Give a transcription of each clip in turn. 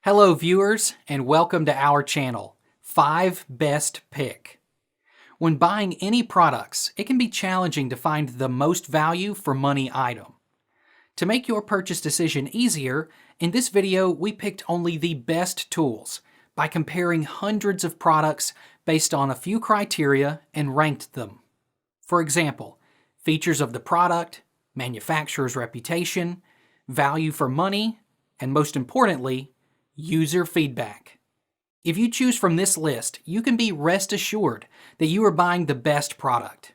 Hello viewers, and welcome to our channel, 5 Best Pick. When buying any products, it can be challenging to find the most value for money item. To make your purchase decision easier, in this video we picked only the best tools by comparing hundreds of products based on a few criteria and ranked them. For example, features of the product, manufacturer's reputation, value for money, and most importantly, user feedback. If you choose from this list, you can be rest assured that you are buying the best product.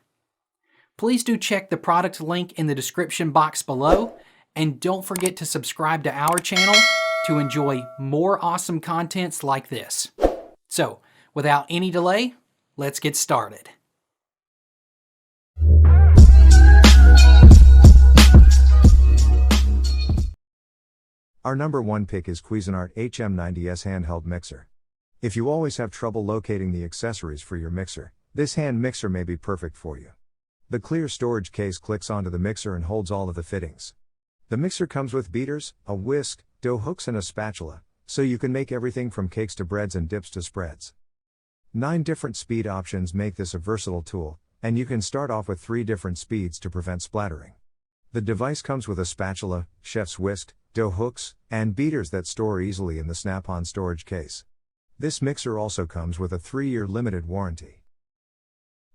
Please do check the product link in the description box below, and don't forget to subscribe to our channel to enjoy more awesome contents like this. So, without any delay, let's get started. Our number one pick is Cuisinart HM90S handheld mixer. If you always have trouble locating the accessories for your mixer, this hand mixer may be perfect for you. The clear storage case clicks onto the mixer and holds all of the fittings. The mixer comes with beaters, a whisk, dough hooks and a spatula, so you can make everything from cakes to breads and dips to spreads. 9 different speed options make this a versatile tool, and you can start off with 3 different speeds to prevent splattering. The device comes with a spatula, chef's whisk, dough hooks, and beaters that store easily in the snap-on storage case. This mixer also comes with a 3-year limited warranty.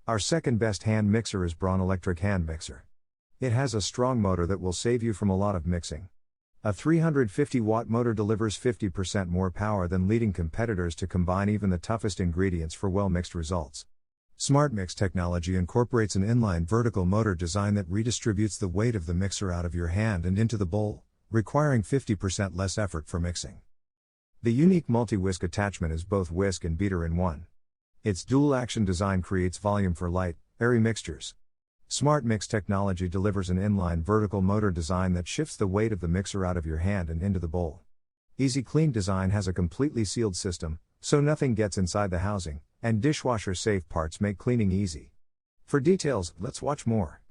Our second best hand mixer is Braun electric hand mixer. It has a strong motor that will save you from a lot of mixing. A 350-watt motor delivers 50% more power than leading competitors to combine even the toughest ingredients for well-mixed results. Smart Mix technology incorporates an inline vertical motor design that redistributes the weight of the mixer out of your hand and into the bowl, requiring 50% less effort for mixing. The unique multi-whisk attachment is both whisk and beater in one. Its dual-action design creates volume for light, airy mixtures. Smart Mix technology delivers an inline vertical motor design that shifts the weight of the mixer out of your hand and into the bowl. Easy Clean design has a completely sealed system, so nothing gets inside the housing, and dishwasher-safe parts make cleaning easy. For details, let's watch more.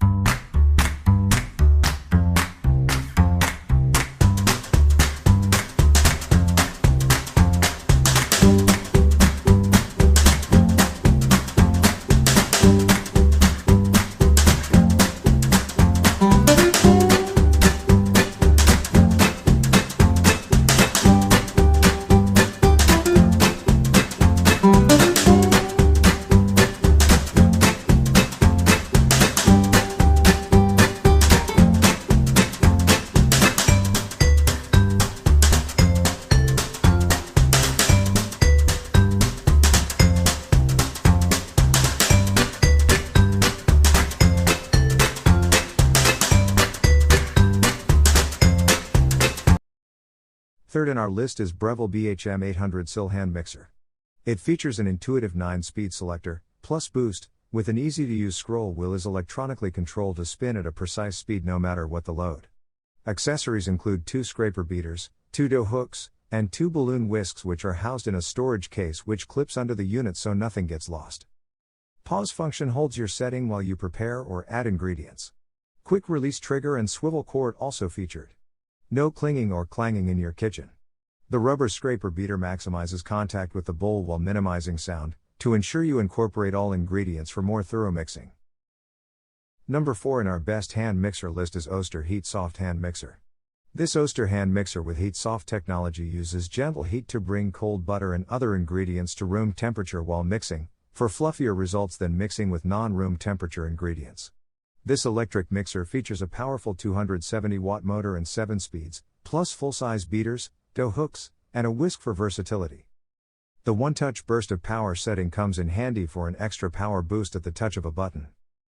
Third in our list is Breville BHM800 sill hand mixer. It features an intuitive 9-speed selector, plus boost, with an easy-to-use scroll wheel is electronically controlled to spin at a precise speed no matter what the load. Accessories include 2 scraper beaters, 2 dough hooks, and 2 balloon whisks which are housed in a storage case which clips under the unit so nothing gets lost. Pause function holds your setting while you prepare or add ingredients. Quick release trigger and swivel cord also featured. No clinging or clanging in your kitchen. The rubber scraper beater maximizes contact with the bowl while minimizing sound, to ensure you incorporate all ingredients for more thorough mixing. Number 4 in our best hand mixer list is Oyster Heat Soft Hand Mixer. This Oyster hand mixer with Heat Soft technology uses gentle heat to bring cold butter and other ingredients to room temperature while mixing, for fluffier results than mixing with non-room temperature ingredients. This electric mixer features a powerful 270-watt motor and 7 speeds, plus full-size beaters, dough hooks, and a whisk for versatility. The one-touch burst of power setting comes in handy for an extra power boost at the touch of a button.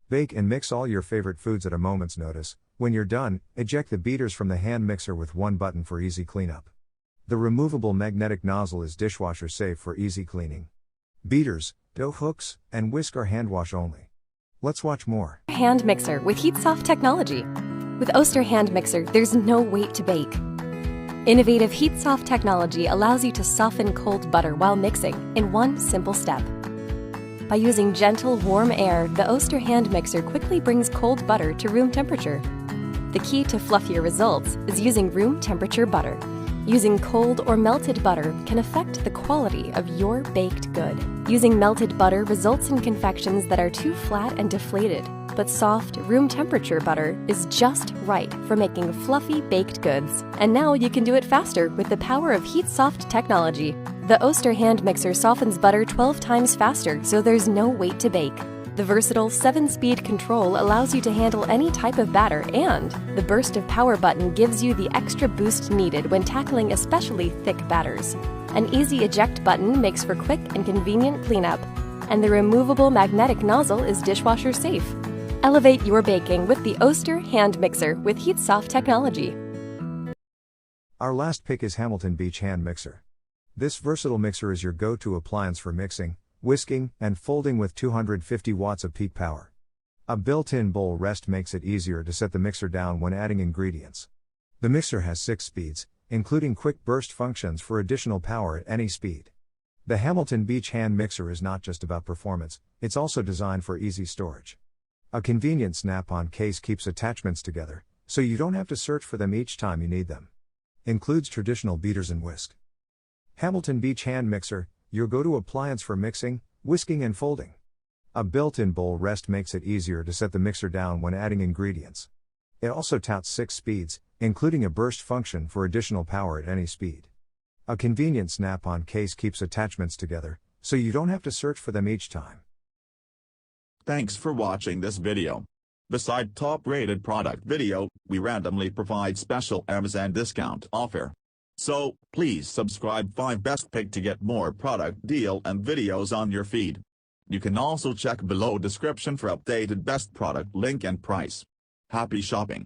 Bake and mix all your favorite foods at a moment's notice. When you're done, eject the beaters from the hand mixer with one button for easy cleanup. The removable magnetic nozzle is dishwasher safe for easy cleaning. Beaters, dough hooks, and whisk are hand wash only. Let's watch more. Hand mixer with heat soft technology. With Oyster hand mixer, there's no wait to bake. Innovative heat soft technology allows you to soften cold butter while mixing in one simple step. By using gentle, warm air, the Oyster hand mixer quickly brings cold butter to room temperature. The key to fluffier results is using room temperature butter. Using cold or melted butter can affect the quality of your baked good. Using melted butter results in confections that are too flat and deflated, but soft, room temperature butter is just right for making fluffy baked goods. And now you can do it faster with the power of heat-soft technology. The Oyster hand mixer softens butter 12 times faster, so there's no wait to bake. The versatile 7-speed control allows you to handle any type of batter, and the burst of power button gives you the extra boost needed when tackling especially thick batters. An easy eject button makes for quick and convenient cleanup, and the removable magnetic nozzle is dishwasher safe. Elevate your baking with the Oyster hand mixer with heat-soft technology. Our last pick is Hamilton Beach Hand Mixer. This versatile mixer is your go-to appliance for mixing, whisking, and folding with 250 watts of peak power. A built-in bowl rest makes it easier to set the mixer down when adding ingredients. The mixer has 6 speeds, including quick burst functions for additional power at any speed. The Hamilton Beach Hand Mixer is not just about performance, it's also designed for easy storage. A convenient snap-on case keeps attachments together, so you don't have to search for them each time you need them. Includes traditional beaters and whisk. Hamilton Beach Hand Mixer, your go-to appliance for mixing, whisking and folding. A built-in bowl rest makes it easier to set the mixer down when adding ingredients. It also touts 6 speeds, including a burst function for additional power at any speed. A convenient snap-on case keeps attachments together, so you don't have to search for them each time. Thanks for watching this video. Beside top-rated product video, we randomly provide special Amazon discount offer. So, please subscribe 5 Best Pick to get more product deal and videos on your feed. You can also check below description for updated best product link and price. Happy shopping!